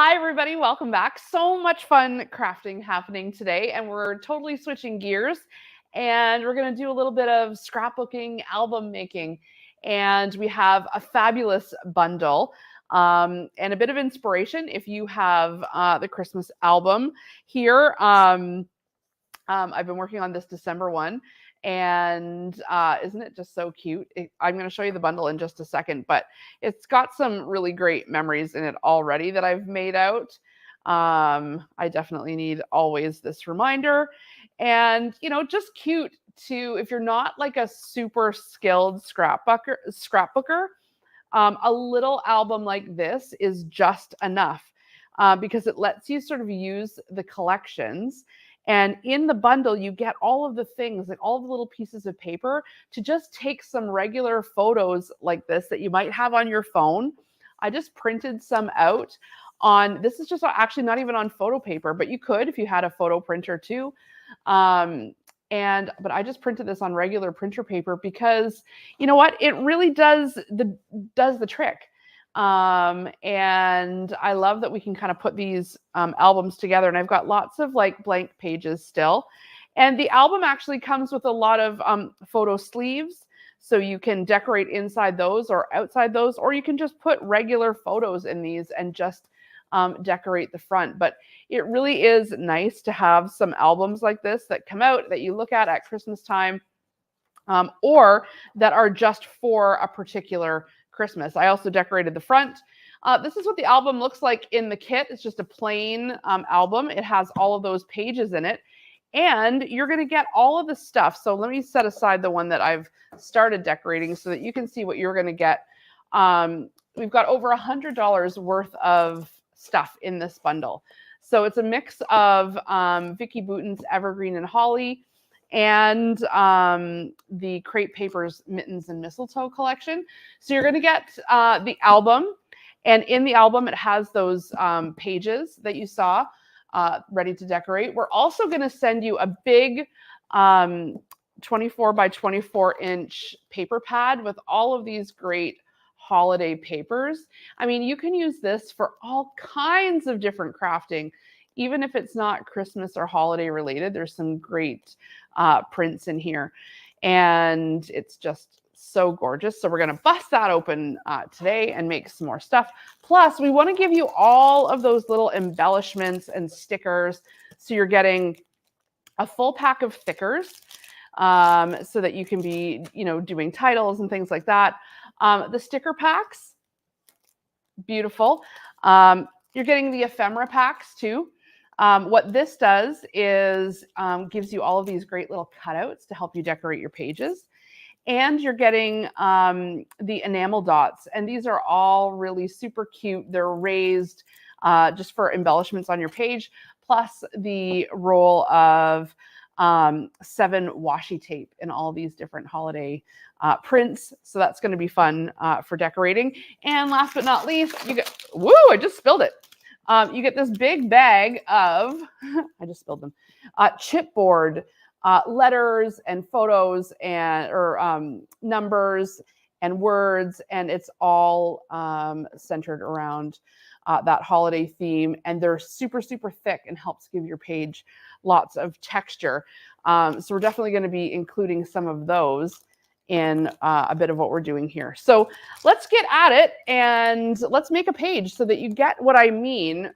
Hi, everybody. Welcome back. So much fun crafting happening today, and we're totally switching gears. And we're going to do a little bit of scrapbooking, album making. And we have a fabulous bundle and a bit of inspiration if you have the Christmas album here. I've been working on this December one, and isn't it just so cute? I'm going to show you the bundle in just a second, but it's got some really great memories in it already that I've made out. I definitely need always this reminder, and just cute to if you're not like a super skilled scrapbooker. A little album like this is just enough because it lets you sort of use the collections. And in the bundle, you get all of the things, like all the little pieces of paper to just take some regular photos like this that you might have on your phone. I just printed some out this is just actually not even on photo paper, but you could if you had a photo printer too. But I just printed this on regular printer paper because you know what? It really does the trick. And I love that we can kind of put these albums together, and I've got lots of like blank pages still. And the album actually comes with a lot of photo sleeves, so you can decorate inside those or outside those, or you can just put regular photos in these and just decorate the front. But it really is nice to have some albums like this that come out that you look at Christmas time, or that are just for a particular Christmas. I also decorated the front. This is what the album looks like in the kit. It's just a plain album. It has all of those pages in it. And you're going to get all of the stuff. So let me set aside the one that I've started decorating so that you can see what you're going to get. We've got over $100 worth of stuff in this bundle. So it's a mix of Vicki Boutin's Evergreen and Holly and the Crepe Papers Mittens and Mistletoe collection. So you're going to get the album. And in the album, it has those pages that you saw ready to decorate. We're also going to send you a big 24 by 24 inch paper pad with all of these great holiday papers. I mean, you can use this for all kinds of different crafting, even if it's not Christmas or holiday related. There's some great prints in here, and it's just so gorgeous. So we're going to bust that open today and make some more stuff. Plus, we want to give you all of those little embellishments and stickers. So you're getting a full pack of stickers so that you can be, doing titles and things like that. The sticker packs, beautiful. You're getting the ephemera packs too. What this does is gives you all of these great little cutouts to help you decorate your pages. And you're getting the enamel dots. And these are all really super cute. They're raised just for embellishments on your page, plus the roll of 7 washi tape in all these different holiday prints. So that's going to be fun for decorating. And last but not least, you get, woo, I just spilled it. You get this big bag of, I just spilled them, chipboard letters and photos or numbers and words, and it's all centered around that holiday theme. And they're super, super thick and helps give your page lots of texture. So we're definitely going to be including some of those in a bit of what we're doing here. So let's get at it and let's make a page so that you get what I mean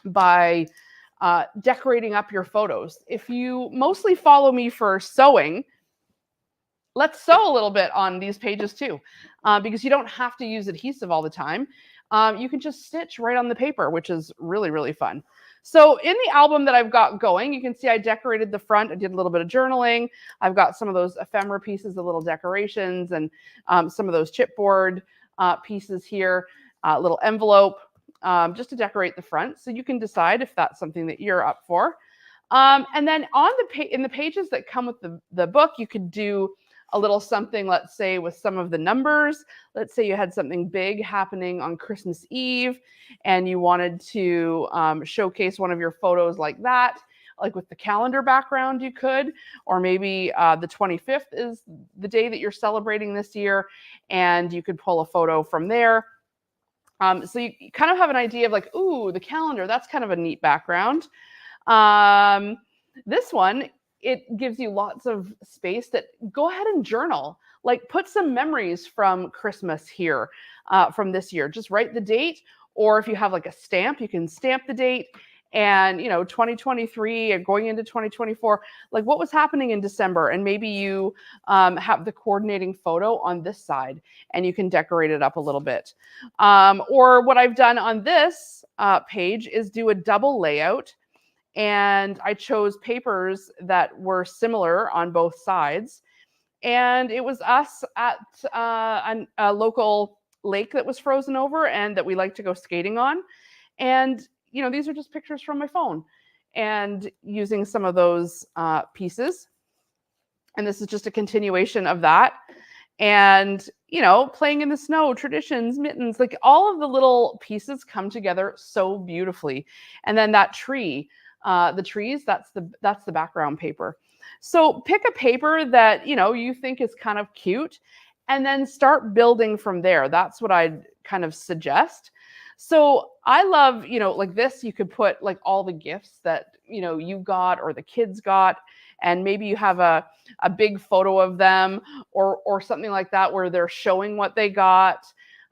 by decorating up your photos. If you mostly follow me for sewing, let's sew a little bit on these pages too, because you don't have to use adhesive all the time. You can just stitch right on the paper, which is really, really fun. So in the album that I've got going, you can see I decorated the front. I did a little bit of journaling. I've got some of those ephemera pieces, the little decorations, and some of those chipboard pieces here, a little envelope, just to decorate the front. So you can decide if that's something that you're up for. And then in the pages that come with the book, you could do a little something, let's say, with some of the numbers. Let's say you had something big happening on Christmas Eve and you wanted to showcase one of your photos like that, like with the calendar background, you could. Or maybe the 25th is the day that you're celebrating this year, and you could pull a photo from there. So you kind of have an idea of like, ooh, the calendar, that's kind of a neat background. This one, it gives you lots of space that go ahead and journal. Like put some memories from Christmas here from this year. Just write the date, or if you have like a stamp, you can stamp the date. And 2023 and going into 2024, like what was happening in December, and maybe you have the coordinating photo on this side, and you can decorate it up a little bit. Or what I've done on this page is do a double layout, and I chose papers that were similar on both sides. And it was us at a local lake that was frozen over and that we like to go skating on. And these are just pictures from my phone and using some of those pieces. And this is just a continuation of that. And, playing in the snow, traditions, mittens, like all of the little pieces come together so beautifully. And then that tree, the trees, that's the background paper. So pick a paper that, you think is kind of cute, and then start building from there. That's what I'd kind of suggest. So I love, like this, you could put like all the gifts that, you got or the kids got, and maybe you have a big photo of them or something like that where they're showing what they got.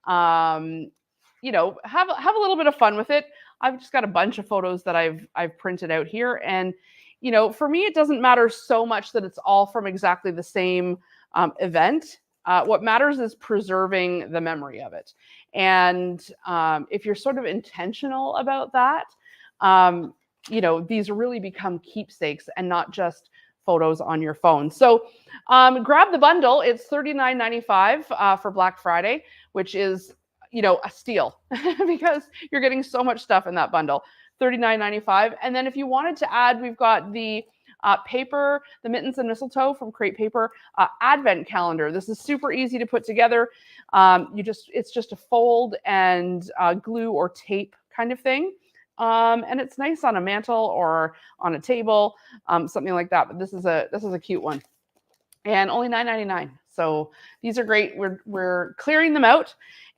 Have a little bit of fun with it. I've just got a bunch of photos that I've printed out here. And, for me, it doesn't matter so much that it's all from exactly the same event. What matters is preserving the memory of it. And if you're sort of intentional about that, these really become keepsakes and not just photos on your phone. So grab the bundle. It's $39.95 for Black Friday, which is, a steal because you're getting so much stuff in that bundle. $39.95. And then if you wanted to add, we've got the paper, the Mittens and Mistletoe from Crate Paper advent calendar. This is super easy to put together. It's just a fold and glue or tape kind of thing. And it's nice on a mantle or on a table, something like that. But this is a cute one, and only $9.99. So these are great. We're clearing them out.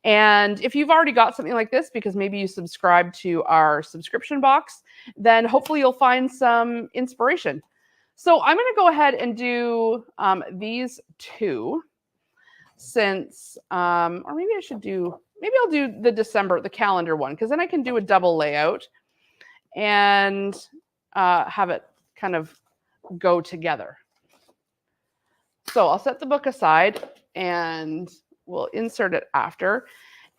And if you've already got something like this, because maybe you subscribe to our subscription box, then hopefully you'll find some inspiration. So I'm going to go ahead and do these two, since, or maybe I'll do the calendar one, because then I can do a double layout and have it kind of go together. So I'll set the book aside and we'll insert it after.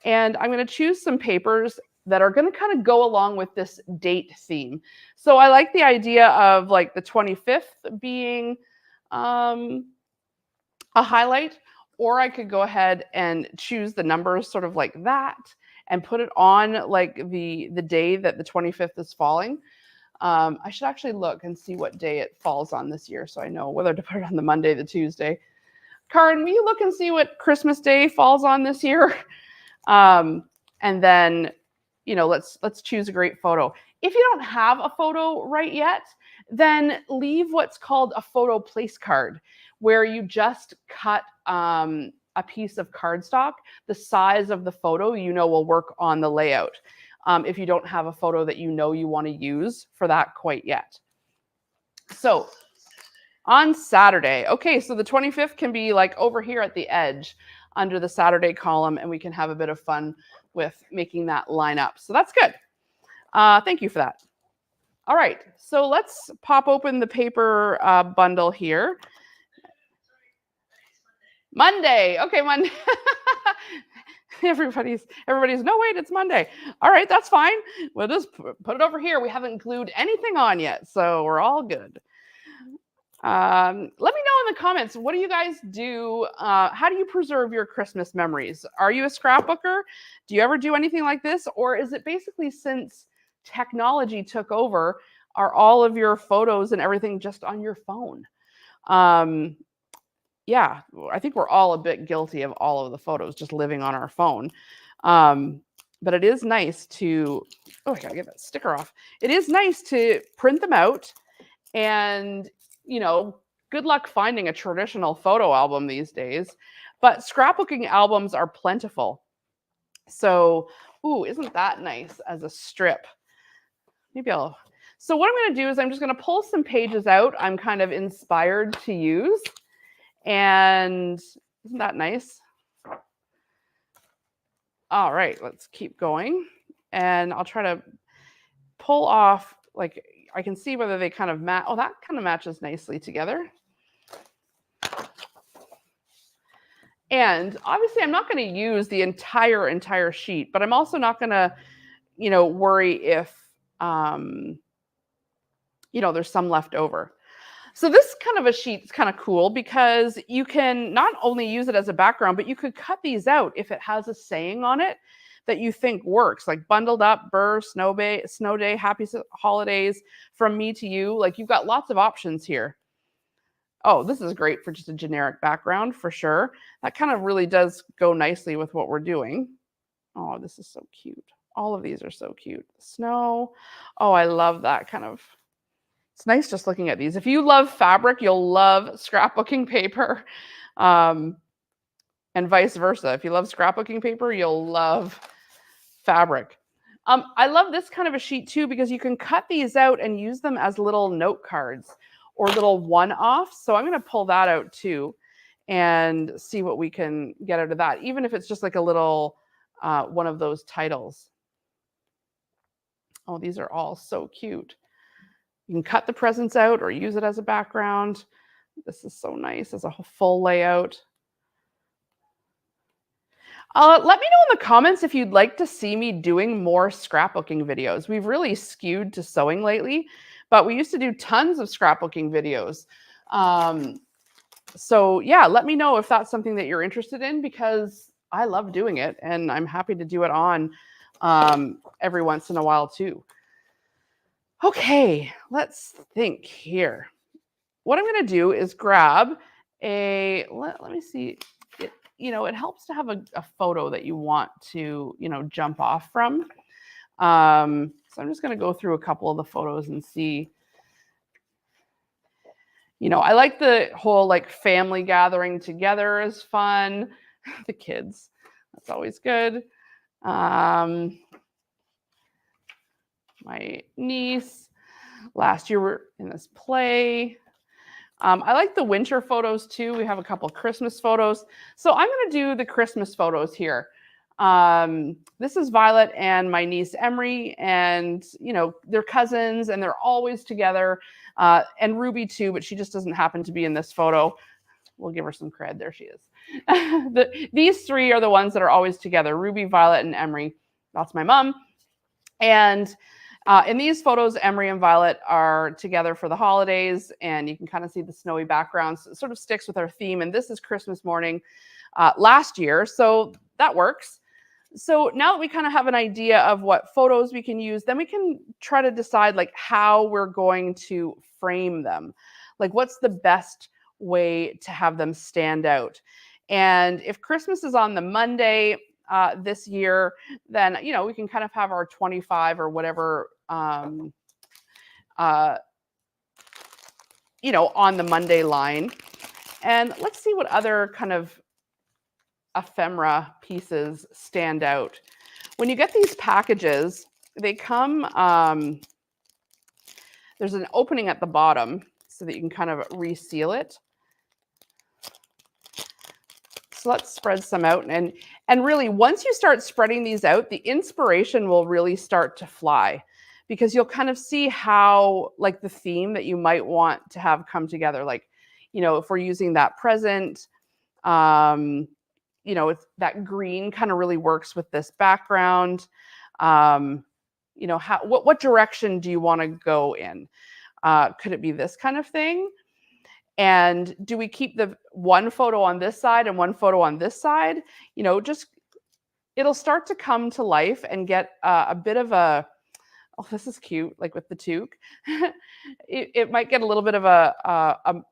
And I'm going to choose some papers that are going to kind of go along with this date theme. So I like the idea of like the 25th being a highlight, or I could go ahead and choose the numbers sort of like that and put it on like the day that the 25th is falling. I should actually look and see what day it falls on this year, so I know whether to put it on the Monday, the Tuesday. Karin, will you look and see what Christmas Day falls on this year? And then, let's choose a great photo. If you don't have a photo right yet, then leave what's called a photo place card, where you just cut a piece of cardstock. The size of the photo, will work on the layout. If you don't have a photo that you want to use for that quite yet. So on Saturday, okay, so the 25th can be like over here at the edge under the Saturday column, and we can have a bit of fun with making that line up. So that's good. Thank you for that. All right, so let's pop open the paper bundle here. Monday. Okay, Monday. Everybody's, no, wait, it's Monday. All right, that's fine. We'll just put it over here. We haven't glued anything on yet, so we're all good. Let me know in the comments, what do you guys do? How do you preserve your Christmas memories? Are you a scrapbooker? Do you ever do anything like this? Or is it basically, since technology took over, are all of your photos and everything just on your phone? Yeah, I think we're all a bit guilty of all of the photos just living on our phone. But it is nice to, I gotta get that sticker off. It is nice to print them out, and good luck finding a traditional photo album these days, but scrapbooking albums are plentiful. So, ooh, isn't that nice as a strip? So what I'm going to do is I'm just going to pull some pages out I'm kind of inspired to use. And isn't that nice? All right, let's keep going. And I'll try to pull off, like, I can see whether they kind of match. Oh, that kind of matches nicely together. And obviously I'm not going to use the entire sheet, but I'm also not going to, worry if, there's some left over. So this kind of a sheet is kind of cool because you can not only use it as a background, but you could cut these out if it has a saying on it that you think works, like bundled up, burr, snow day, happy holidays, from me to you. Like, you've got lots of options here. Oh, this is great for just a generic background for sure. That kind of really does go nicely with what we're doing. Oh, this is so cute. All of these are so cute. Snow. Oh, I love that kind of. It's nice just looking at these. If you love fabric, you'll love scrapbooking paper, and vice versa. If you love scrapbooking paper, you'll love fabric. I love this kind of a sheet too because you can cut these out and use them as little note cards or little one-offs. So I'm going to pull that out too and see what we can get out of that, even if it's just like a little one of those titles. Oh, these are all so cute. You can cut the presents out or use it as a background. This is so nice as a full layout. Let me know in the comments if you'd like to see me doing more scrapbooking videos. We've really skewed to sewing lately, but we used to do tons of scrapbooking videos. So yeah, let me know if that's something that you're interested in, because I love doing it and I'm happy to do it on every once in a while too. Okay, let's think here. What I'm going to do is grab let me see. It helps to have a photo that you want to, jump off from. So I'm just going to go through a couple of the photos and see. I like the whole family gathering together is fun. The kids, that's always good. My niece, last year we're in this play. I like the winter photos too. We have a couple of Christmas photos. So I'm going to do the Christmas photos here. This is Violet and my niece Emery, and they're cousins and they're always together. And Ruby too, but she just doesn't happen to be in this photo. We'll give her some cred. There she is. These three are the ones that are always together: Ruby, Violet, and Emery. That's my mom. And in these photos, Emery and Violet are together for the holidays, and you can kind of see the snowy backgrounds. It sort of sticks with our theme, and this is Christmas morning last year, so that works. So now that we kind of have an idea of what photos we can use, then we can try to decide how we're going to frame them. What's the best way to have them stand out? And if Christmas is on the Monday this year, then we can kind of have our 25 or whatever on the Monday line. And let's see what other kind of ephemera pieces stand out. When you get these packages, they come, there's an opening at the bottom so that you can kind of reseal it. So let's spread some out. And really, once you start spreading these out, the inspiration will really start to fly, because you'll kind of see how the theme that you might want to have come together. If we're using that present, it's that green kind of really works with this background. What direction do you want to go in? Could it be this kind of thing? And do we keep the one photo on this side and one photo on this side? It'll start to come to life and get a bit of a, oh, this is cute, with the toque. it might get a little bit of a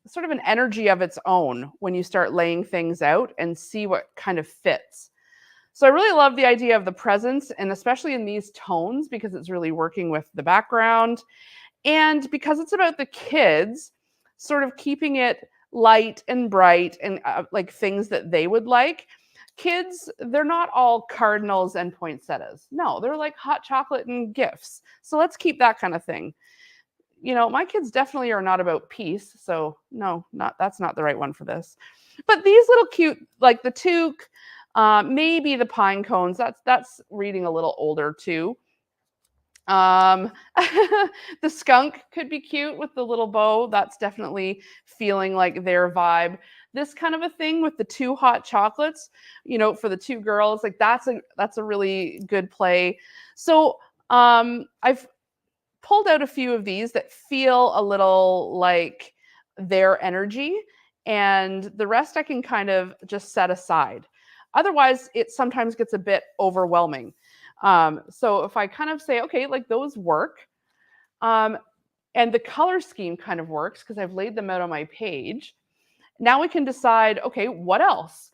sort of an energy of its own when you start laying things out and see what kind of fits. So I really love the idea of the presents, and especially in these tones, because it's really working with the background. And because it's about the kids, sort of keeping it light and bright and things that they would like. kids, they're not all cardinals and poinsettias. No, they're like hot chocolate and gifts. So let's keep that kind of thing. My kids definitely are not about peace. So no, that's not the right one for this. But these little cute, like the toque, maybe the pine cones, that's reading a little older too. Um, the skunk could be cute with the little bow. That's definitely feeling like their vibe. This kind of a thing with the two hot chocolates, for the two girls, like that's a really good play. So I've pulled out a few of these that feel a little like their energy, and the rest I can kind of just set aside. Otherwise, it sometimes gets a bit overwhelming. So if I kind of say, okay, like those work, um, and the color scheme kind of works because I've laid them out on my page, now we can decide, okay, what else?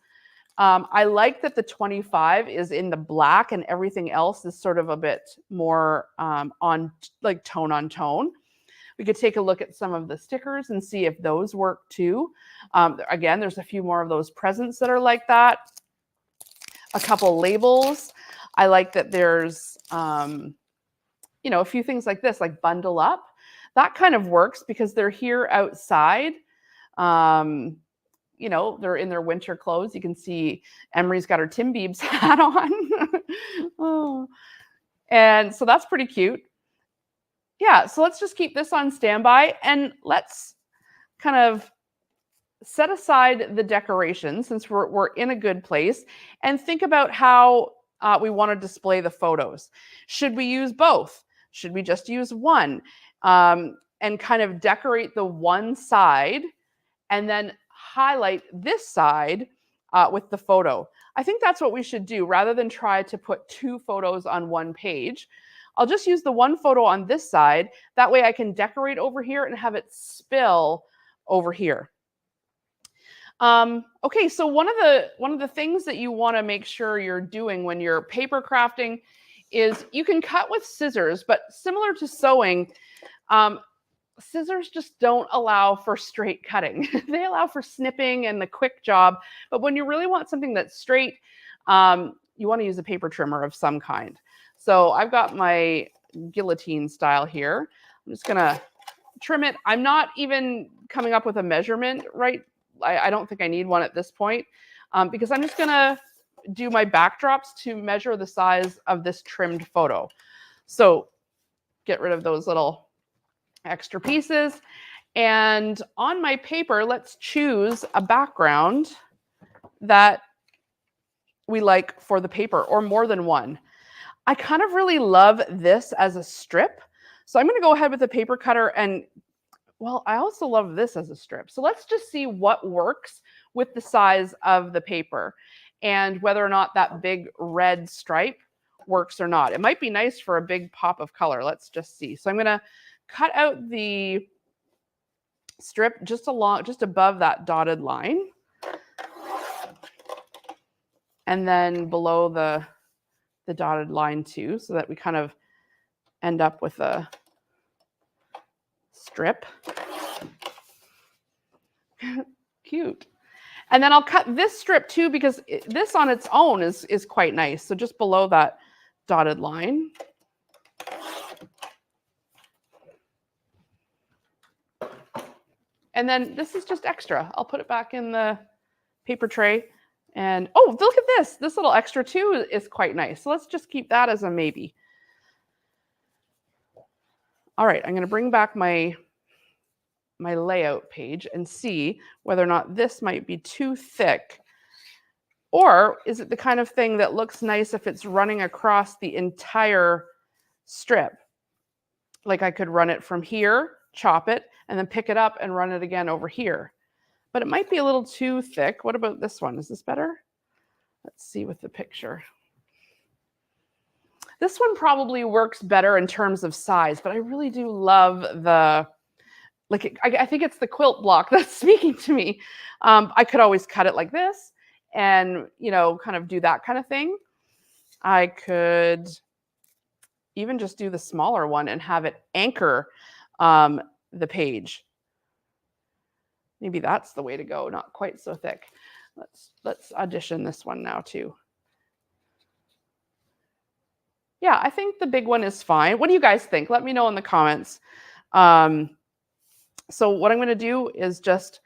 I like that the 25 is in the black and everything else is sort of a bit more on like tone on tone. We could take a look at some of the stickers and see if those work too. Again, there's a few more of those presents that are like that. A couple labels. I like that there's, a few things like this, like bundle up. That kind of works because they're here outside. They're in their winter clothes. You can see Emery's got her Tim Biebs hat on. Oh. And so that's pretty cute. Yeah, so let's just keep this on standby and let's kind of set aside the decoration since we're in a good place and think about how we want to display the photos. Should we use both? Should we just use one? And kind of decorate the one side and then highlight this side with the photo. I think that's what we should do rather than try to put two photos on one page. I'll just use the one photo on this side. That way I can decorate over here and have it spill over here. Okay, so one of the things that you want to make sure you're doing when you're paper crafting is you can cut with scissors, but similar to sewing, scissors just don't allow for straight cutting. They allow for snipping and the quick job. But when you really want something that's straight, you want to use a paper trimmer of some kind. So I've got my guillotine style here. I'm just going to trim it. I'm not even coming up with a measurement, right? I don't think I need one at this point because I'm just going to do my backdrops to measure the size of this trimmed photo. So get rid of those little extra pieces. And on my paper, let's choose a background that we like for the paper or more than one. I kind of really love this as a strip. So I'm going to go ahead with the paper cutter and, well, I also love this as a strip. So let's just see what works with the size of the paper and whether or not that big red stripe works or not. It might be nice for a big pop of color. Let's just see. So I'm going to cut out the strip just above that dotted line. And then below the dotted line too, so that we kind of end up with a strip. Cute. And then I'll cut this strip too because this on its own is quite nice. So just below that dotted line. And then this is just extra. I'll put it back in the paper tray. And oh, look at this. This little extra too is quite nice. So let's just keep that as a maybe. All right, I'm going to bring back my layout page and see whether or not this might be too thick. Or is it the kind of thing that looks nice if it's running across the entire strip? Like I could run it from here, chop it, and then pick it up and run it again over here. But it might be a little too thick. What about this one? Is this better? Let's see with the picture. This one probably works better in terms of size, but I really do love the, I think it's the quilt block that's speaking to me. I could always cut it like this and, kind of do that kind of thing. I could even just do the smaller one and have it anchor the page. Maybe that's the way to go, not quite so thick. Let's audition this one now too. Yeah, I think the big one is fine. What do you guys think? Let me know in the comments. So what I'm going to do is just,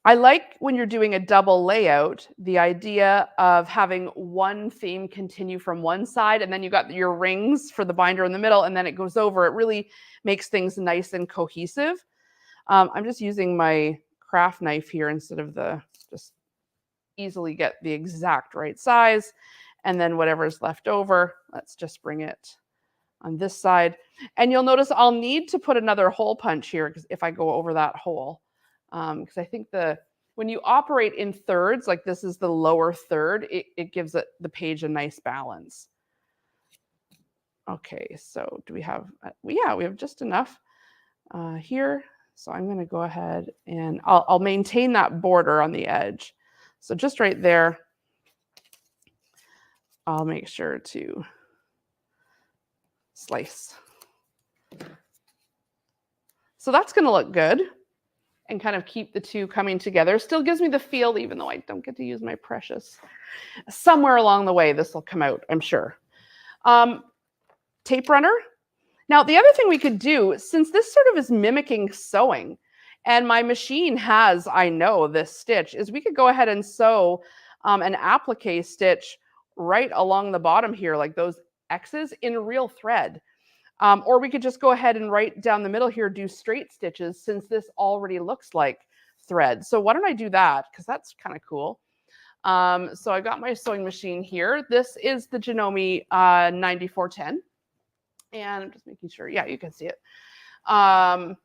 I like when you're doing a double layout, the idea of having one theme continue from one side and then you got your rings for the binder in the middle and then it goes over. It really makes things nice and cohesive. I'm just using my craft knife here instead of just easily get the exact right size. And then whatever's left over, let's just bring it on this side. And you'll notice I'll need to put another hole punch here if I go over that hole. Because I think when you operate in thirds, like this is the lower third, it gives the page a nice balance. Okay, so do we have, yeah, we have just enough here. So I'm going to go ahead and I'll maintain that border on the edge. So just right there, I'll make sure to slice. So that's going to look good and kind of keep the two coming together. Still gives me the feel, even though I don't get to use my precious. Somewhere along the way, this will come out, I'm sure. Tape runner. Now, the other thing we could do, since this sort of is mimicking sewing, and my machine has, I know, this stitch, is we could go ahead and sew an applique stitch right along the bottom here, like those X's in real thread. Or we could just go ahead and right down the middle here, do straight stitches since this already looks like thread. So why don't I do that? Because that's kind of cool. So I got my sewing machine here. This is the Janome 9410. And I'm just making sure, yeah, you can see it. I'm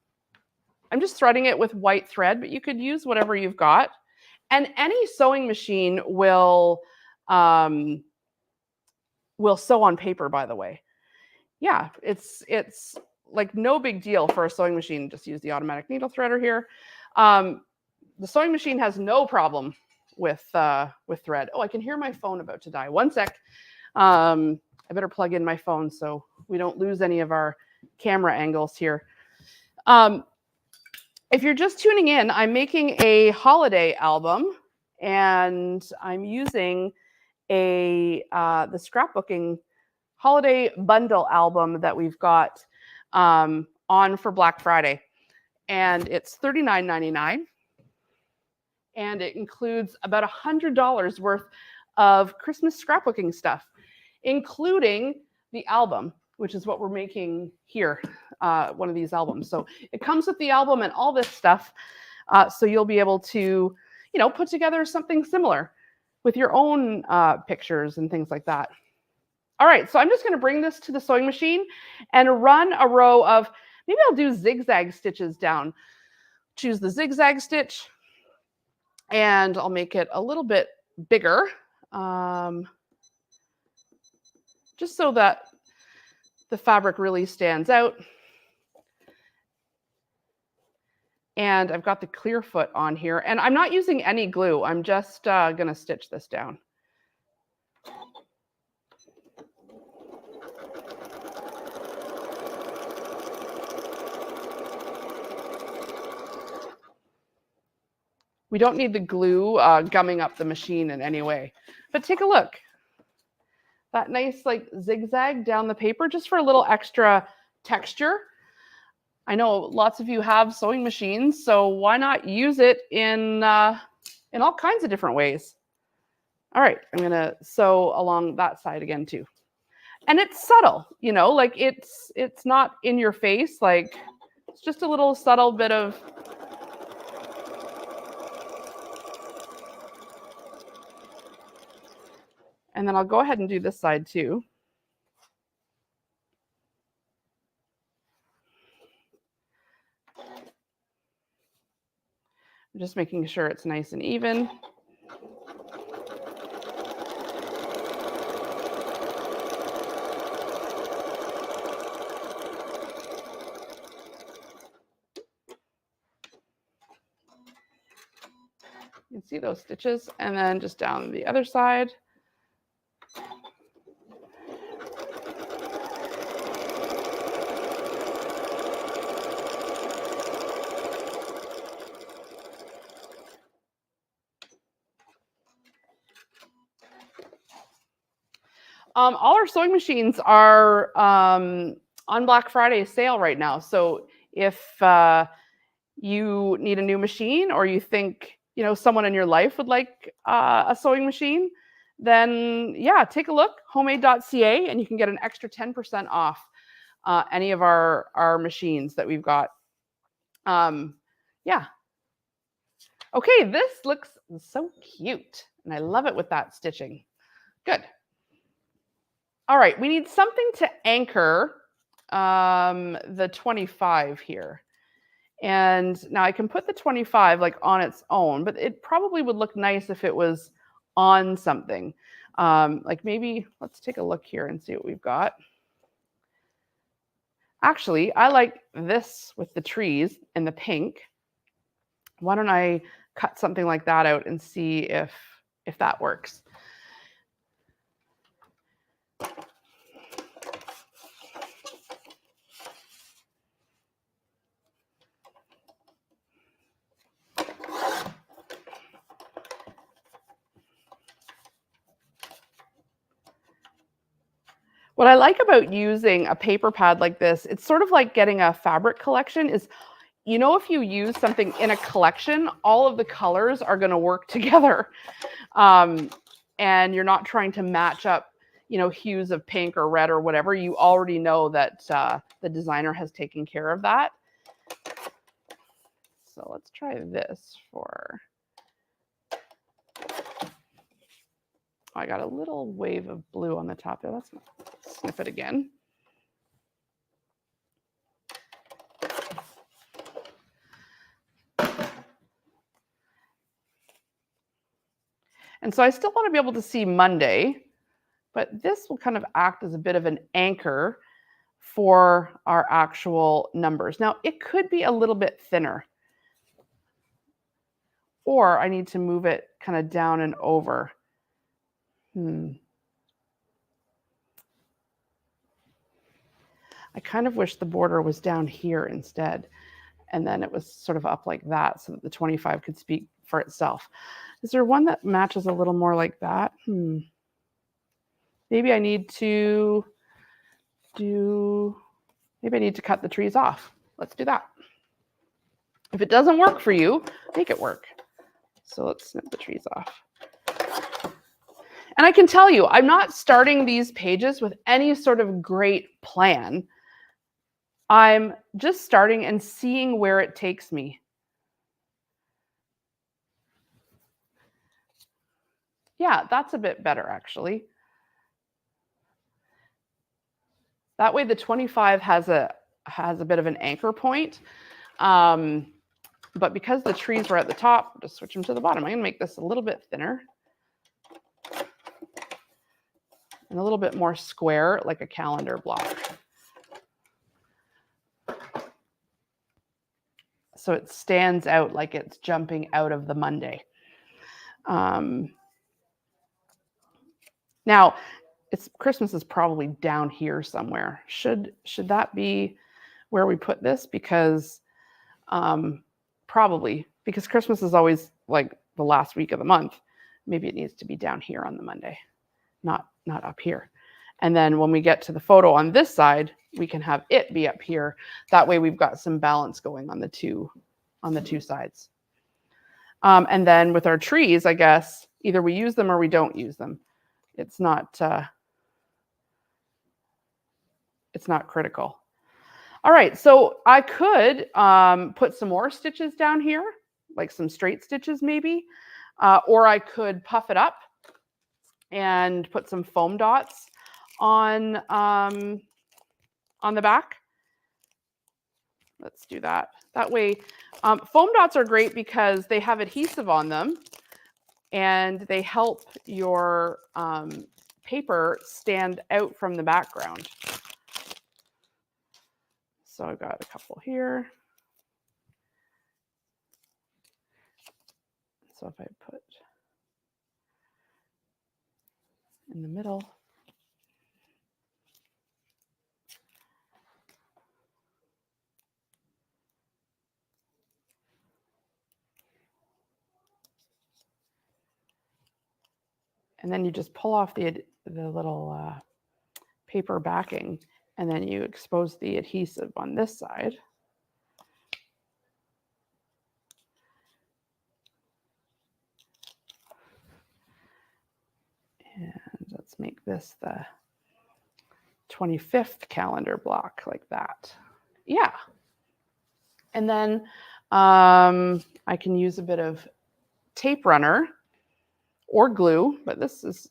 just threading it with white thread, but you could use whatever you've got. And any sewing machine will sew on paper, by the way. Yeah, it's like no big deal for a sewing machine. Just use the automatic needle threader here. The sewing machine has no problem with thread. Oh, I can hear my phone about to die. One sec. I better plug in my phone so we don't lose any of our camera angles here. If you're just tuning in, I'm making a holiday album and I'm using the scrapbooking holiday bundle album that we've got on for Black Friday. And it's $39.99. And it includes about $100 worth of Christmas scrapbooking stuff, including the album, which is what we're making here, one of these albums. So it comes with the album and all this stuff. So you'll be able to, put together something similar with your own pictures and things like that. All right, so I'm just going to bring this to the sewing machine and run a row of, maybe I'll do zigzag stitches down. Choose the zigzag stitch, and I'll make it a little bit bigger, just so that the fabric really stands out. And I've got the clear foot on here, and I'm not using any glue. I'm just going to stitch this down. We don't need the glue gumming up the machine in any way. But take a look. That nice like zigzag down the paper just for a little extra texture. I know lots of you have sewing machines, so why not use it in all kinds of different ways. All right, I'm going to sew along that side again too. And it's subtle, like it's not in your face, like it's just a little subtle bit of and then I'll go ahead and do this side too. I'm just making sure it's nice and even. You can see those stitches, and then just down the other side. All our sewing machines are on Black Friday sale right now. So if you need a new machine, or you think someone in your life would like a sewing machine, then yeah, take a look, homemade.ca, and you can get an extra 10% off any of our machines that we've got. Yeah. Okay, this looks so cute, and I love it with that stitching. Good. All right, we need something to anchor the 25 here. And now I can put the 25 like on its own, but it probably would look nice if it was on something. Like maybe, let's take a look here and see what we've got. Actually, I like this with the trees and the pink. Why don't I cut something like that out and see if that works. What I like about using a paper pad like this, it's sort of like getting a fabric collection, is if you use something in a collection, all of the colors are going to work together. And you're not trying to match up, hues of pink or red or whatever. You already know that the designer has taken care of that. So let's try this for... I got a little wave of blue on the top there. Let's snip it again. And so I still want to be able to see Monday, but this will kind of act as a bit of an anchor for our actual numbers. Now, it could be a little bit thinner, or I need to move it kind of down and over. I kind of wish the border was down here instead, and then it was sort of up like that so that the 25 could speak for itself. Is there one that matches a little more like that? Maybe I need to cut the trees off. Let's do that. If it doesn't work for you, make it work. So let's snip the trees off. And I can tell you, I'm not starting these pages with any sort of great plan. I'm just starting and seeing where it takes me. Yeah, that's a bit better, actually. That way the 25 has a bit of an anchor point. But because the trees were at the top, just switch them to the bottom. I'm going to make this a little bit thinner and a little bit more square, like a calendar block. So it stands out like it's jumping out of the Monday. Now, Christmas is probably down here somewhere. Should that be where we put this? Because probably, because Christmas is always like the last week of the month. Maybe it needs to be down here on the Monday, not up here. And then when we get to the photo on this side, we can have it be up here. That way we've got some balance going on the two sides. And then with our trees, I guess, either we use them or we don't use them. It's not critical. All right, so I could put some more stitches down here, like some straight stitches maybe, or I could puff it up and put some foam dots on the back. Let's do that. That way, foam dots are great because they have adhesive on them and they help your paper stand out from the background. So I've got a couple here. So if I put in the middle. And then you just pull off the little paper backing, and then you expose the adhesive on this side. And let's make this the 25th calendar block like that. Yeah. And then I can use a bit of tape runner or glue, but this is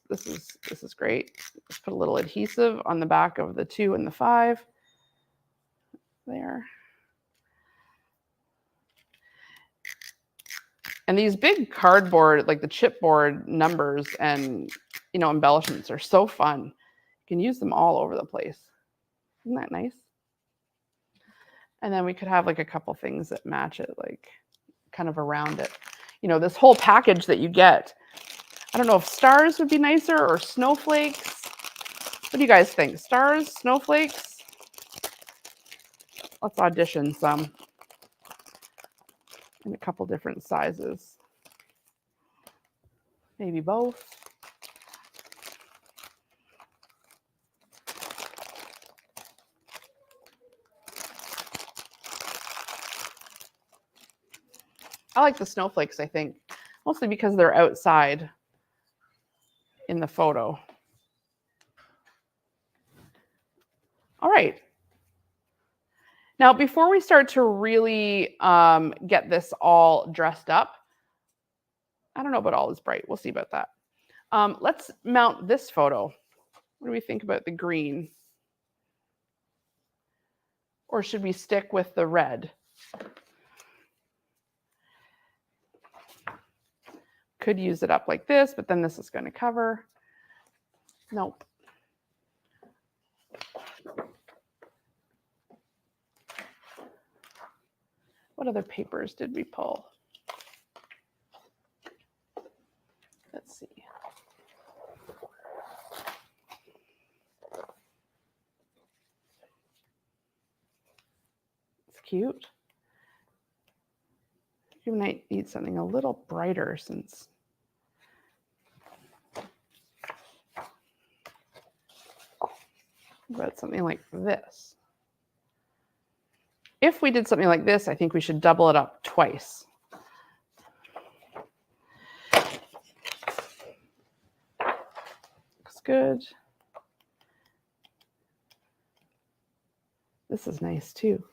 great. Let's put a little adhesive on the back of the 2 and the 5 there. And these big cardboard, like the chipboard numbers and embellishments are so fun. You can use them all over the place. Isn't that nice? And then we could have like a couple things that match it, like kind of around it. This whole package that you get. I don't know if stars would be nicer or snowflakes. What do you guys think? Stars, snowflakes? Let's audition some in a couple different sizes. Maybe both. I like the snowflakes, I think, mostly because they're outside in the photo. All right. Now, before we start to really get this all dressed up, I don't know about all is bright. We'll see about that. Let's mount this photo. What do we think about the green? Or should we stick with the red? Could use it up like this, but then this is going to cover. Nope. What other papers did we pull? Let's see. It's cute. You might need something a little brighter since about something like this. If we did something like this, I think we should double it up twice. Looks good. This is nice too.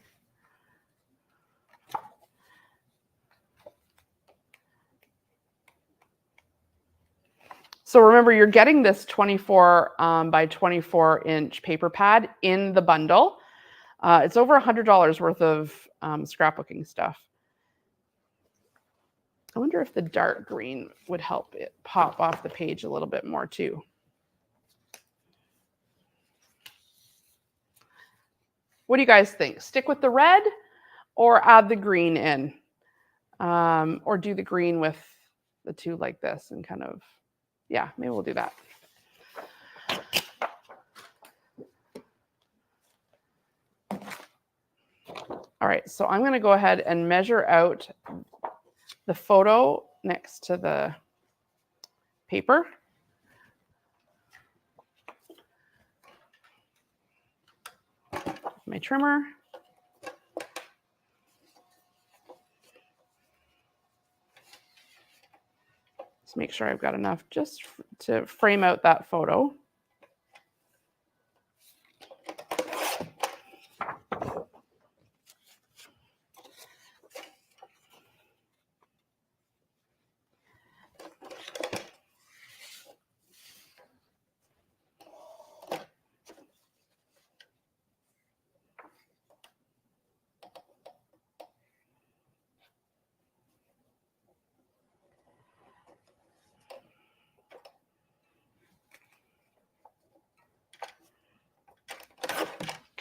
So remember, you're getting this 24 by 24 inch paper pad in the bundle. It's over $100 worth of scrapbooking stuff. I wonder if the dark green would help it pop off the page a little bit more too. What do you guys think? Stick with the red or add the green in? Or do the green with the 2 like this and kind of, yeah, maybe we'll do that. All right, so I'm going to go ahead and measure out the photo next to the paper. My trimmer. Let's make sure I've got enough just to frame out that photo.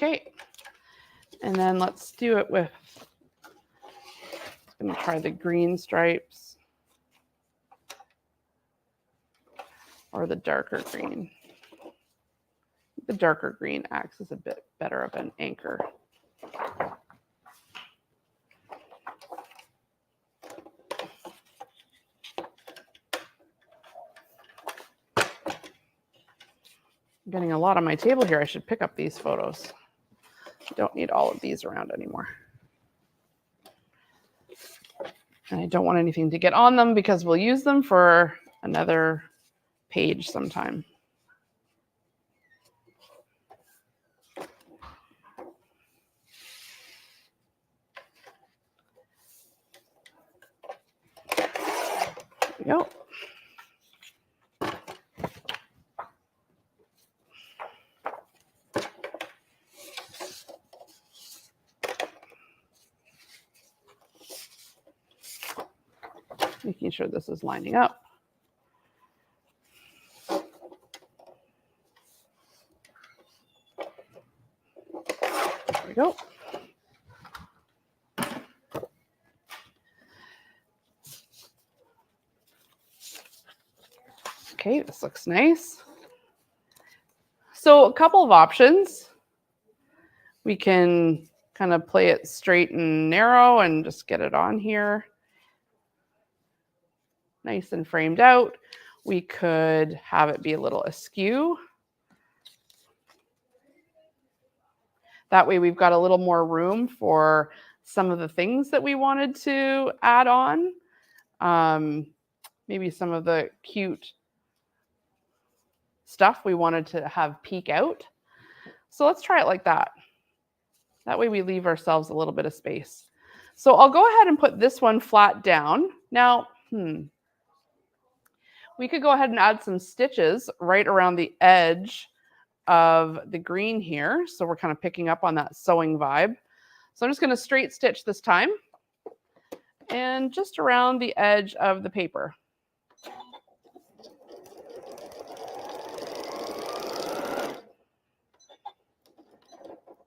Okay, and then let's do it with, I'm going to try the green stripes or the darker green. The darker green acts as a bit better of an anchor. I'm getting a lot on my table here. I should pick up these photos. I don't need all of these around anymore. And I don't want anything to get on them because we'll use them for another page sometime. There we go. Making sure this is lining up. There we go. Okay, this looks nice. So a couple of options. We can kind of play it straight and narrow and just get it on here. Nice and framed out. We could have it be a little askew. That way we've got a little more room for some of the things that we wanted to add on. Maybe some of the cute stuff we wanted to have peek out. So let's try it like that. That way we leave ourselves a little bit of space. So I'll go ahead and put this one flat down. Now, we could go ahead and add some stitches right around the edge of the green here. So we're kind of picking up on that sewing vibe. So I'm just going to straight stitch this time and just around the edge of the paper.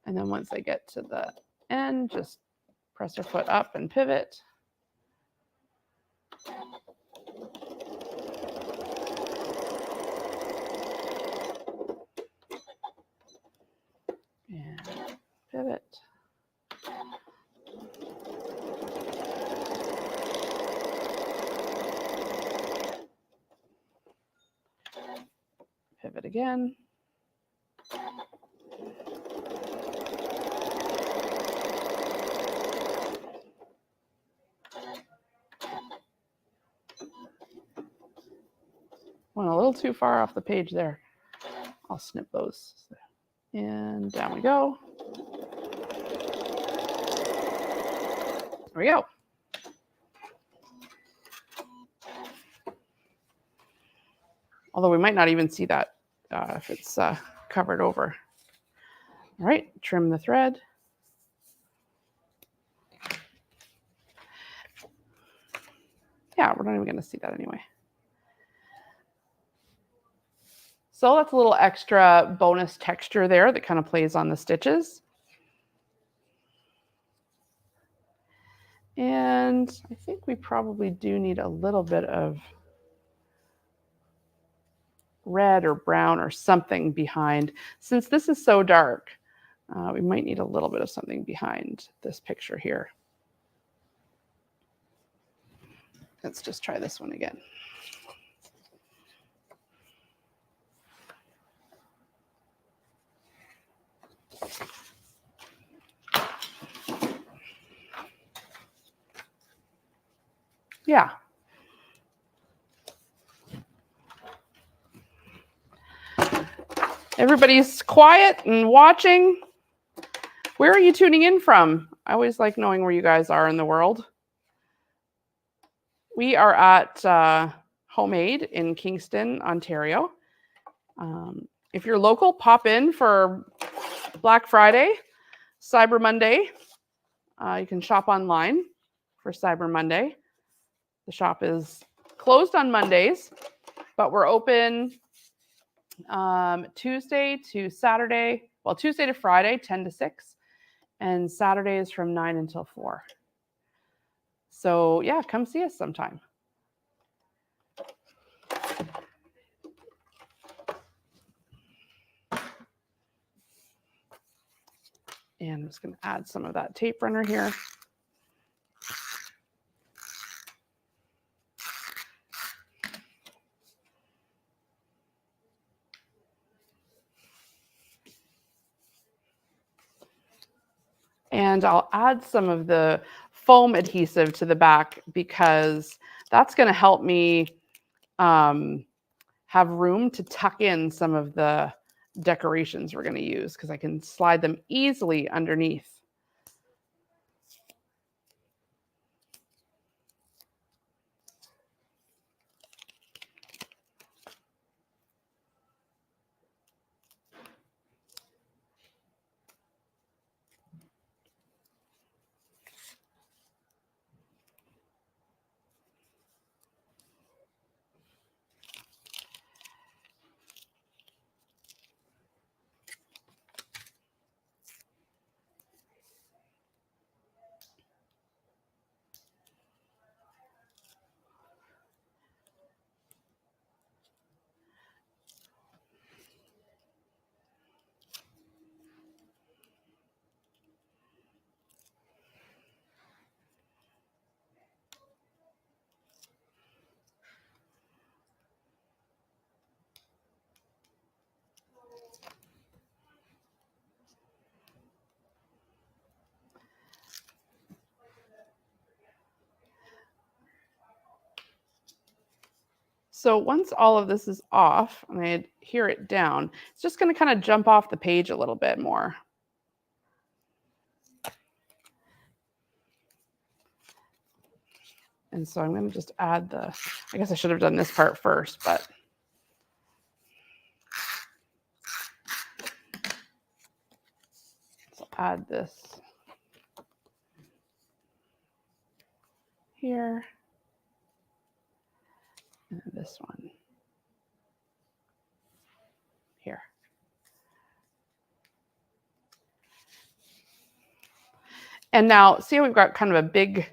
And then once I get to the end, just press your foot up and pivot. And pivot. Pivot again. Went a little too far off the page there. I'll snip those. And down we go. There we go. Although we might not even see that if it's covered over. All right, trim the thread. Yeah, we're not even going to see that anyway. So that's a little extra bonus texture there that kind of plays on the stitches. And I think we probably do need a little bit of red or brown or something behind. Since this is so dark, we might need a little bit of something behind this picture here. Let's just try this one again. Yeah. Everybody's quiet and watching. Where are you tuning in from? I always like knowing where you guys are in the world. We are at Homemade in Kingston, Ontario. If you're local, pop in for Black Friday, Cyber Monday. You can shop online for Cyber Monday. The shop is closed on Mondays, but we're open Tuesday to Saturday. Well, Tuesday to Friday, 10 to 6, and Saturdays from 9 until 4. So yeah, come see us sometime. And I'm just going to add some of that tape runner here. And I'll add some of the foam adhesive to the back because that's going to help me have room to tuck in some of the decorations we're going to use because I can slide them easily underneath. So once all of this is off, and I adhere it down, it's just going to kind of jump off the page a little bit more. And so I'm going to just add the, I guess I should have done this part first, but so add this here. And this one here. And now see how we've got kind of a big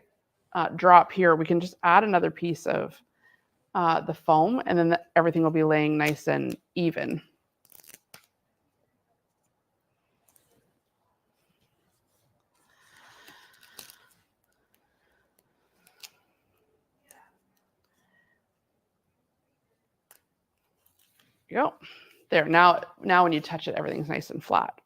drop here. We can just add another piece of the foam and then everything will be laying nice and even. Go. There, now when you touch it, everything's nice and flat.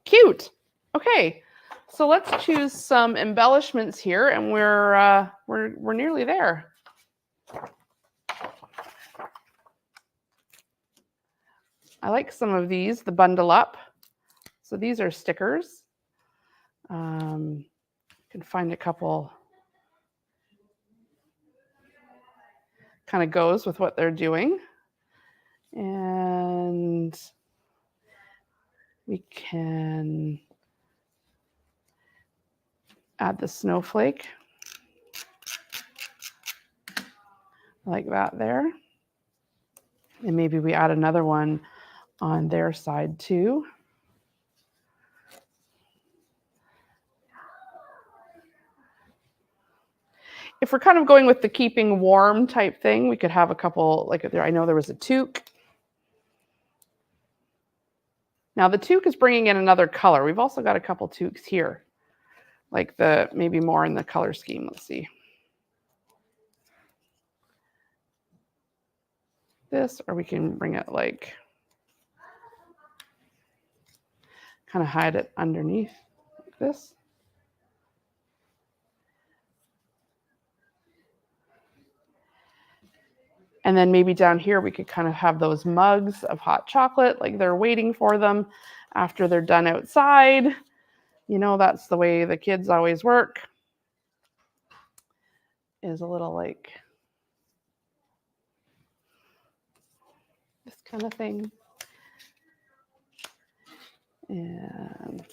Cute. Okay, so let's choose some embellishments here, and we're nearly there. I like some of these, the bundle up. So these are stickers. You can find a couple. Kind of goes with what they're doing. And we can add the snowflake like that there. And maybe we add another one on their side too. If we're kind of going with the keeping warm type thing, we could have a couple, like there, I know there was a toque. Now the toque is bringing in another color. We've also got a couple toques here, like the maybe more in the color scheme. Let's see. This, or we can bring it like, kind of hide it underneath like this. And then maybe down here, we could kind of have those mugs of hot chocolate, like they're waiting for them after they're done outside. You know, that's the way the kids always work, is a little like this kind of thing. And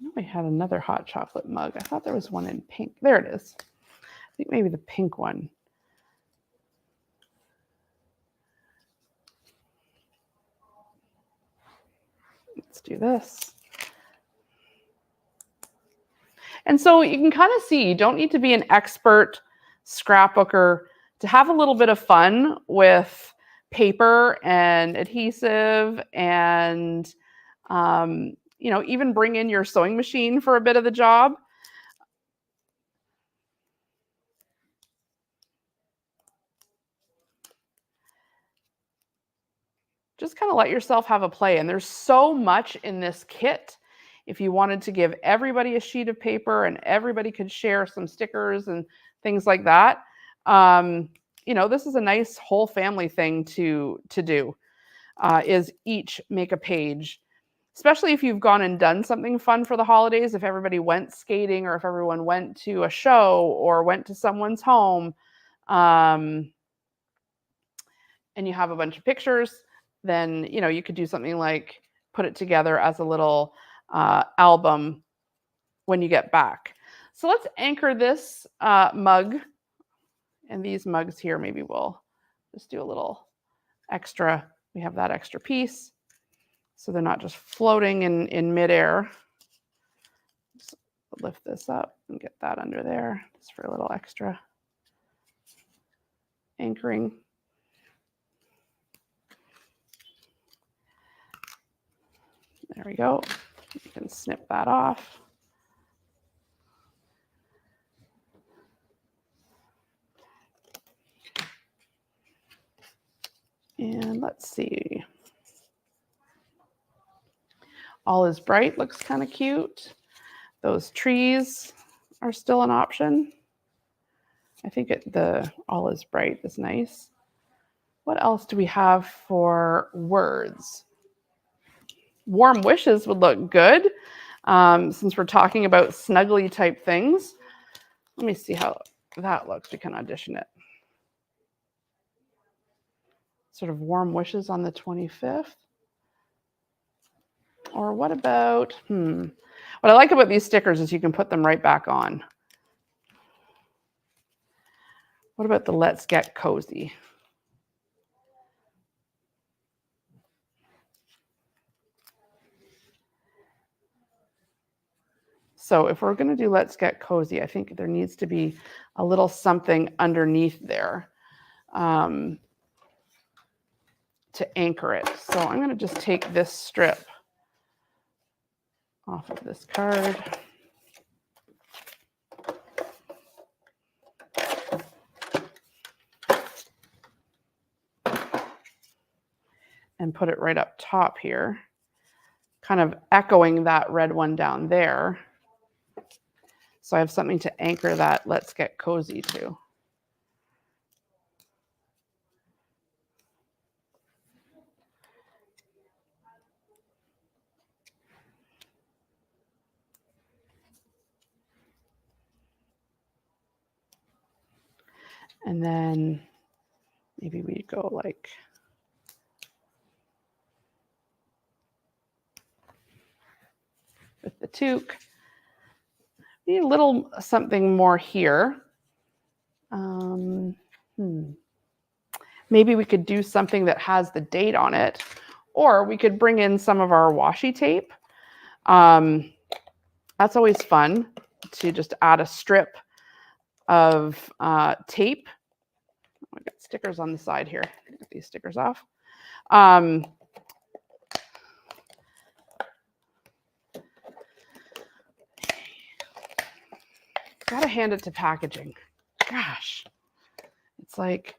I know I had another hot chocolate mug. I thought there was one in pink. There it is. I think maybe the pink one. Let's do this. And so you can kind of see, you don't need to be an expert scrapbooker to have a little bit of fun with paper and adhesive and you know, even bring in your sewing machine for a bit of the job. just kind of let yourself have a play. And there's so much in this kit. If you wanted to give everybody a sheet of paper and everybody could share some stickers and things like that, you know, this is a nice whole family thing to do, is each make a page, especially if you've gone and done something fun for the holidays. If everybody went skating, or if everyone went to a show or went to someone's home, and you have a bunch of pictures, then, you know, you could do something like put it together as a little album when you get back. So let's anchor this mug, and these mugs here, maybe we'll just do a little extra. We have that extra piece, so they're not just floating in midair. Just lift this up and get that under there, just for a little extra anchoring. There we go. You can snip that off. And let's see. All is Bright looks kind of cute. Those trees are still an option. I think the All is Bright is nice. What else do we have for words? Warm Wishes would look good, since we're talking about snuggly type things. Let me see how that looks. We can audition it. Sort of Warm Wishes on the 25th. Or what about, what I like about these stickers is you can put them right back on. What about the Let's Get Cozy? So if we're going to do Let's Get Cozy, I think there needs to be a little something underneath there to anchor it. So I'm going to just take this strip off of this card. And put it right up top here, kind of echoing that red one down there. So I have something to anchor that Let's Get Cozy to. And then maybe we go like with the toque. Need a little something more here. Maybe we could do something that has the date on it, or we could bring in some of our washi tape. That's always fun to just add a strip of tape. I got stickers on the side here. Get these stickers off. Gotta hand it to packaging. Gosh, it's like,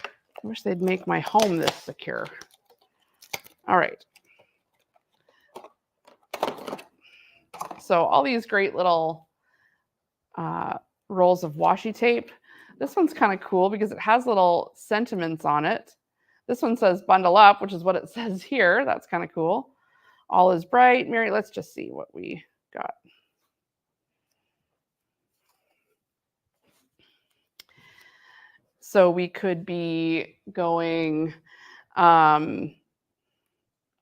I wish they'd make my home this secure. All right. So all these great little rolls of washi tape. This one's kind of cool because it has little sentiments on it. This one says bundle up, which is what it says here. That's kind of cool. All is Bright. Mary, let's just see what we got. So we could be going a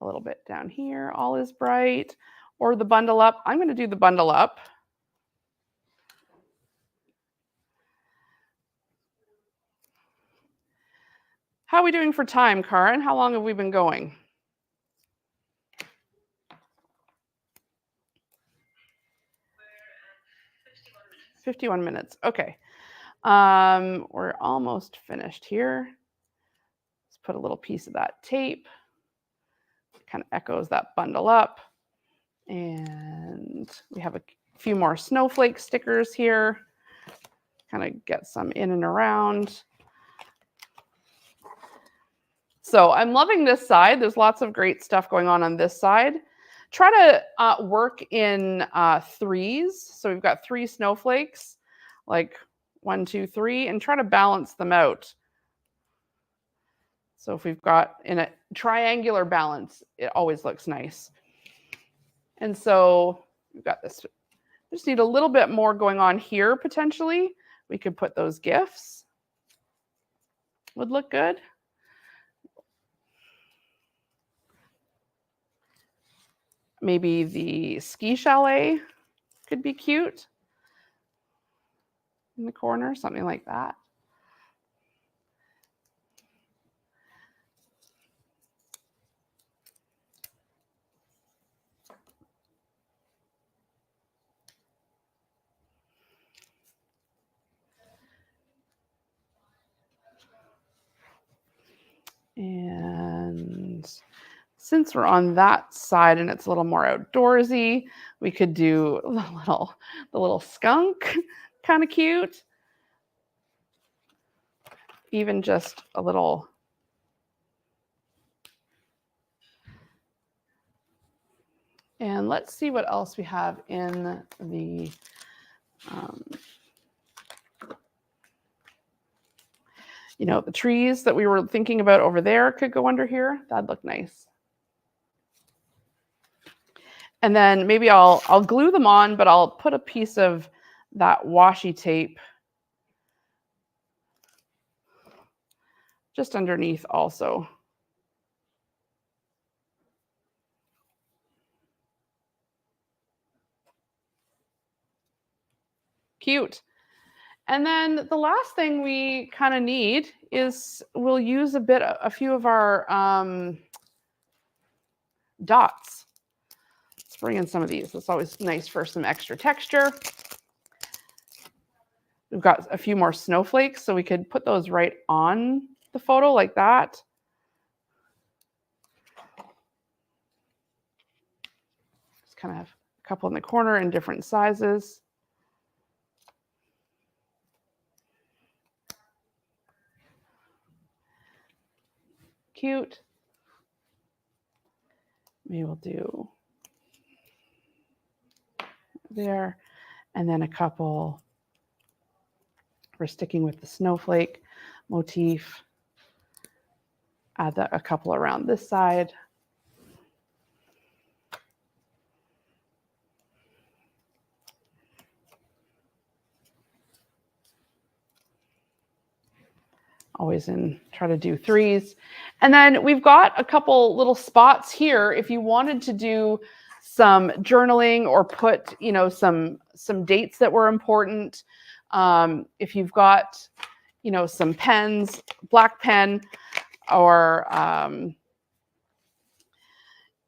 little bit down here, All is Bright, or the bundle up. I'm going to do the bundle up. How are we doing for time, Karen? How long have we been going? 51 minutes. Okay. We're almost finished here. Let's put a little piece of that tape. It kind of echoes that bundle up. And we have a few more snowflake stickers here. Kind of get some in and around. So I'm loving this side. There's lots of great stuff going on this side. Try to work in threes. So we've got 3 snowflakes, like 1, 2, 3, and try to balance them out. So if we've got in a triangular balance, it always looks nice. And so we've got this. Just need a little bit more going on here potentially. We could put those GIFs. Would look good. Maybe the ski chalet could be cute in the corner, something like that. And since we're on that side and it's a little more outdoorsy, we could do the little skunk, kind of cute. Even just a little. And let's see what else we have in the you know, the trees that we were thinking about over there could go under here. That'd look nice. And then maybe I'll glue them on, but I'll put a piece of that washi tape just underneath also. Cute. And then the last thing we kind of need is we'll use a few of our dots. Let's bring in some of these. It's always nice for some extra texture. We've got a few more snowflakes, so we could put those right on the photo like that. Just kind of have a couple in the corner in different sizes. Cute. Maybe we'll do there, and then a couple. We're sticking with the snowflake motif. Add a couple around this side. Always try to do threes. And then we've got a couple little spots here. If you wanted to do some journaling or put, you know, some dates that were important. If you've got, you know, some pens, black pen, or,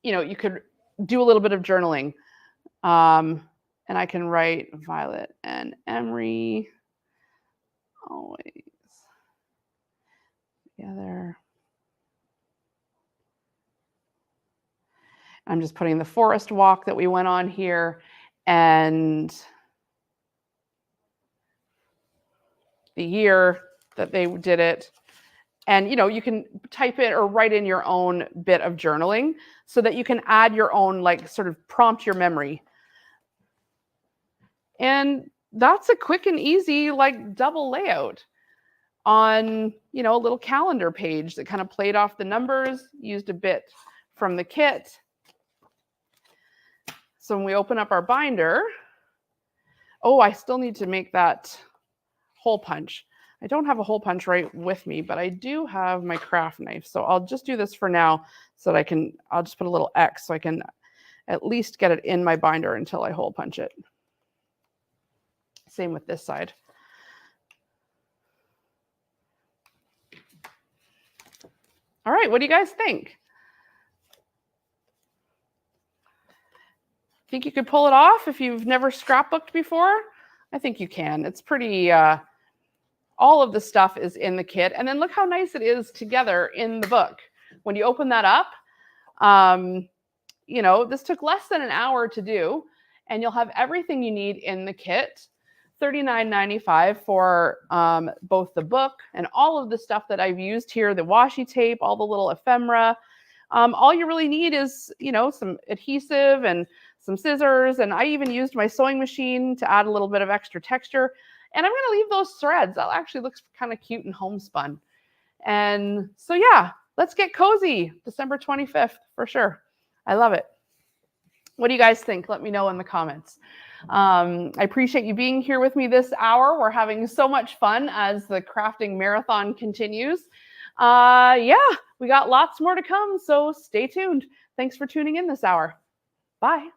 you know, you could do a little bit of journaling. And I can write Violet and Emery always together. I'm just putting the forest walk that we went on here and the year that they did it. And, you know, you can type it or write in your own bit of journaling so that you can add your own, like, sort of prompt your memory. And that's a quick and easy, like, double layout on, you know, a little calendar page that kind of played off the numbers, used a bit from the kit. So when we open up our binder, oh, I still need to make that hole punch. I don't have a hole punch right with me, but I do have my craft knife. So I'll just do this for now so that I'll just put a little X so I can at least get it in my binder until I hole punch it. Same with this side. All right, what do you guys think? Think you could pull it off if you've never scrapbooked before? I think you can. It's pretty, all of the stuff is in the kit. And then look how nice it is together in the book. When you open that up, you know, this took less than an hour to do, and you'll have everything you need in the kit $39.95 for both the book and all of the stuff that I've used here, the washi tape, all the little ephemera. All you really need is, some adhesive and some scissors. And I even used my sewing machine to add a little bit of extra texture. And I'm going to leave those threads. That actually looks kind of cute and homespun. And so, yeah, let's get cozy. December 25th for sure. I love it. What do you guys think? Let me know in the comments. I appreciate you being here with me this hour. We're having so much fun as the crafting marathon continues. Yeah, we got lots more to come, so stay tuned. Thanks for tuning in this hour. Bye.